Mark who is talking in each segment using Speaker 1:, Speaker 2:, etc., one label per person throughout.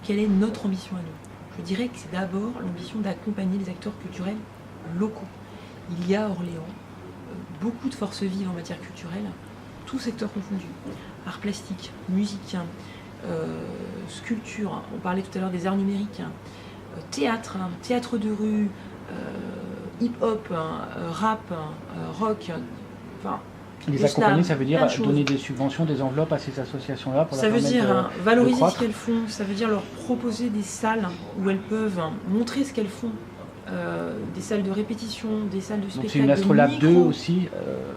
Speaker 1: quelle est notre ambition à nous? Je dirais que c'est d'abord l'ambition d'accompagner les acteurs culturels locaux. Il y a à Orléans beaucoup de forces vives en matière culturelle, tous secteurs confondus. Arts plastiques, musique, sculpture, on parlait tout à l'heure des arts numériques, théâtre, théâtre de rue, hip-hop, rap, rock, enfin...
Speaker 2: Les accompagner, ça veut dire donner des subventions, des enveloppes à ces associations-là pour
Speaker 1: ça veut dire valoriser ce qu'elles font, ça veut dire leur proposer des salles où elles peuvent montrer ce qu'elles font, des salles de répétition, des salles de spectacle.
Speaker 2: Donc c'est une Astrolabe 2 aussi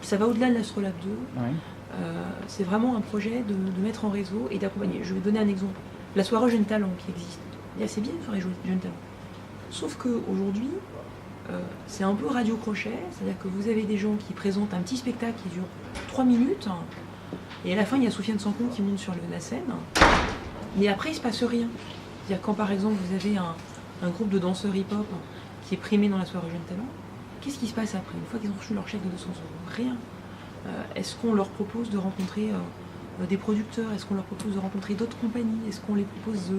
Speaker 1: Ça va au-delà de l'Astrolabe 2.
Speaker 2: Oui.
Speaker 1: C'est vraiment un projet de mettre en réseau et d'accompagner. Je vais donner un exemple. La soirée Jeunes Talents qui existe. C'est bien une soirée Jeunes Talents. Sauf qu'aujourd'hui, c'est un peu radio-crochet, c'est-à-dire que vous avez des gens qui présentent un petit spectacle qui dure 3 minutes, et à la fin, il y a Soufiane Sankoun qui monte sur la scène, mais après, il ne se passe rien. C'est-à-dire quand, par exemple, vous avez un groupe de danseurs hip-hop qui est primé dans la soirée Jeunes Talents, qu'est-ce qui se passe après, une fois qu'ils ont reçu leur chèque de 200 €? Rien. Est-ce qu'on leur propose de rencontrer des producteurs? Est-ce qu'on leur propose de rencontrer d'autres compagnies? Est-ce qu'on les propose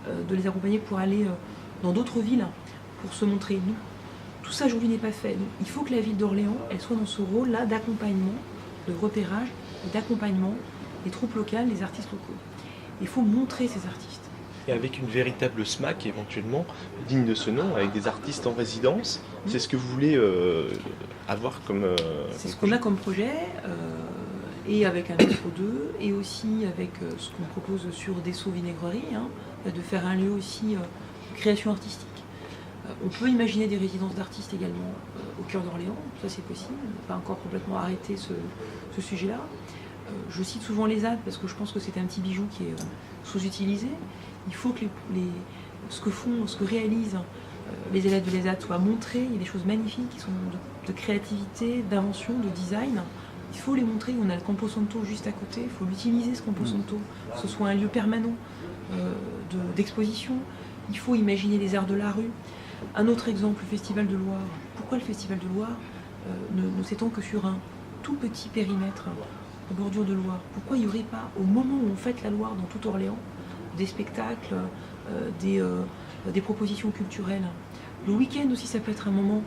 Speaker 1: de les accompagner pour aller dans d'autres villes, pour se montrer? Nous, tout ça aujourd'hui n'est pas fait. Donc, il faut que la ville d'Orléans, elle soit dans ce rôle-là d'accompagnement, de repérage, d'accompagnement des troupes locales, des artistes locaux. Il faut montrer ces artistes.
Speaker 3: Et avec une véritable SMAC éventuellement, digne de ce nom, avec des artistes en résidence, c'est ce que vous voulez avoir comme
Speaker 1: c'est ce qu'on a comme projet, et avec un métro 2, et aussi avec ce qu'on propose sur Dessau Vinaigrerie, de faire un lieu aussi de création artistique. On peut imaginer des résidences d'artistes également au cœur d'Orléans, ça c'est possible, on n'a pas encore complètement arrêté ce sujet-là. Je cite souvent les ZAD parce que je pense que c'est un petit bijou qui est sous-utilisé. Il faut que ce que réalisent les élèves de l'ESAD soit montré. Il y a des choses magnifiques qui sont de créativité, d'invention, de design. Il faut les montrer. On a le Campo Santo juste à côté, il faut l'utiliser ce Campo Santo, que ce soit un lieu permanent d'exposition. Il faut imaginer les arts de la rue. Un autre exemple, le Festival de Loire. Pourquoi le Festival de Loire ne s'étend que sur un tout petit périmètre en bordure de Loire? Pourquoi il n'y aurait pas, au moment où on fête la Loire dans tout Orléans, des spectacles, des propositions culturelles? Le week-end aussi, ça peut être un moment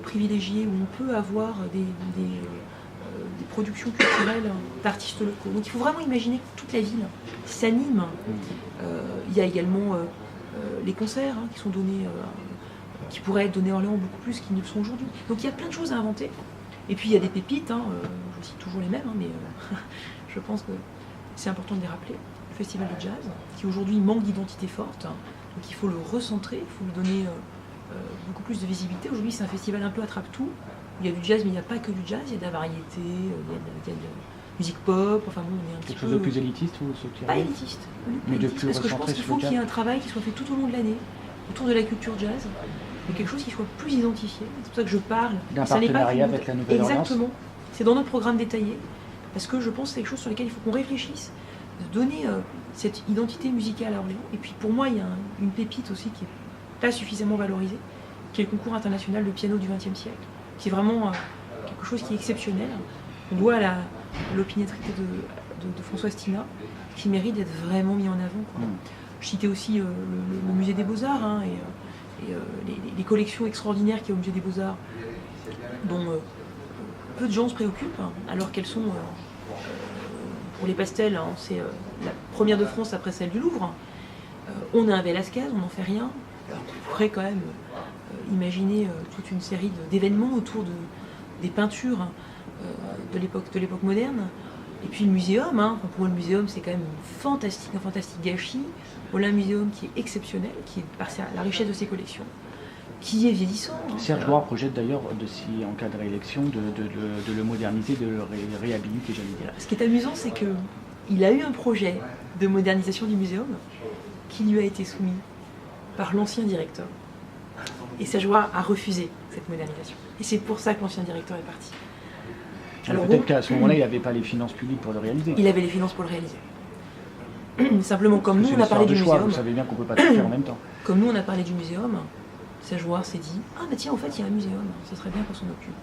Speaker 1: privilégié où on peut avoir des productions culturelles d'artistes locaux. Donc il faut vraiment imaginer que toute la ville s'anime. Il y a également les concerts qui sont donnés, qui pourraient être donnés à Orléans beaucoup plus qu'ils ne le sont aujourd'hui. Donc il y a plein de choses à inventer. Et puis il y a des pépites, je cite toujours les mêmes, mais je pense que c'est important de les rappeler. Le Festival de Jazz, qui aujourd'hui manque d'identité forte, donc il faut le recentrer, il faut lui donner beaucoup plus de visibilité. Aujourd'hui c'est un festival un peu attrape-tout. Il y a du jazz, mais il n'y a pas que du jazz, il y a de la variété, il y a de la musique pop, enfin bon, on est un petit peu...
Speaker 2: Quelque chose de plus élitiste ou ce qui
Speaker 1: Pas élitiste,
Speaker 2: mais de plus
Speaker 1: parce que je pense
Speaker 2: recentré
Speaker 1: qu'il
Speaker 2: sur
Speaker 1: faut
Speaker 2: le
Speaker 1: qu'il y ait
Speaker 2: jazz.
Speaker 1: un travail qui soit fait tout au long de l'année, autour de la culture jazz, mais quelque chose qui soit plus identifié. C'est pour ça que je parle.
Speaker 2: D'un
Speaker 1: Ça n'est pas
Speaker 2: partenariat
Speaker 1: qu'une-
Speaker 2: avec la Nouvelle-Orléans.
Speaker 1: Exactement. C'est dans notre programme détaillé, parce que je pense que c'est quelque chose sur lequel il faut qu'on réfléchisse, de donner cette identité musicale à Orléans. Et puis pour moi, il y a une pépite aussi qui n'est pas suffisamment valorisée, qui est le concours international de piano du XXe siècle, qui est vraiment quelque chose qui est exceptionnel. On voit l'opiniâtreté de François Stina, qui mérite d'être vraiment mis en avant, quoi. Je citais aussi le musée des Beaux-Arts et les collections extraordinaires qu'il y a au musée des Beaux-Arts, dont peu de gens se préoccupent, alors qu'elles sont, pour les pastels, c'est la première de France après celle du Louvre. On a un Velasquez, on n'en fait rien. Alors on pourrait quand même imaginer toute une série d'événements autour des peintures de l'époque moderne. Et puis le muséum, pour moi le muséum c'est quand même un fantastique gâchis. Voilà un muséum qui est exceptionnel, qui est par la richesse de ses collections, qui est vieillissant.
Speaker 2: Serge Loire projette d'ailleurs, en cas de réélection, de le moderniser, de le réhabiliter, j'allais dire.
Speaker 1: Ce qui est amusant, c'est qu'il a eu un projet de modernisation du muséum qui lui a été soumis par l'ancien directeur. Et Serge Loire a refusé cette modernisation. Et c'est pour ça que l'ancien directeur est parti.
Speaker 2: Alors peut-être qu'à ce moment-là, il n'avait pas les finances publiques pour le réaliser.
Speaker 1: Il avait les finances pour le réaliser. Simplement, comme nous,
Speaker 2: C'est
Speaker 1: on a parlé du
Speaker 2: choix,
Speaker 1: muséum.
Speaker 2: vous savez bien qu'on ne peut pas tout faire en même temps.
Speaker 1: Comme nous, on a parlé du muséum, Serge Loire s'est dit « Ah bah tiens, en fait, il y a un muséum, ça serait bien qu'on s'en occupe. »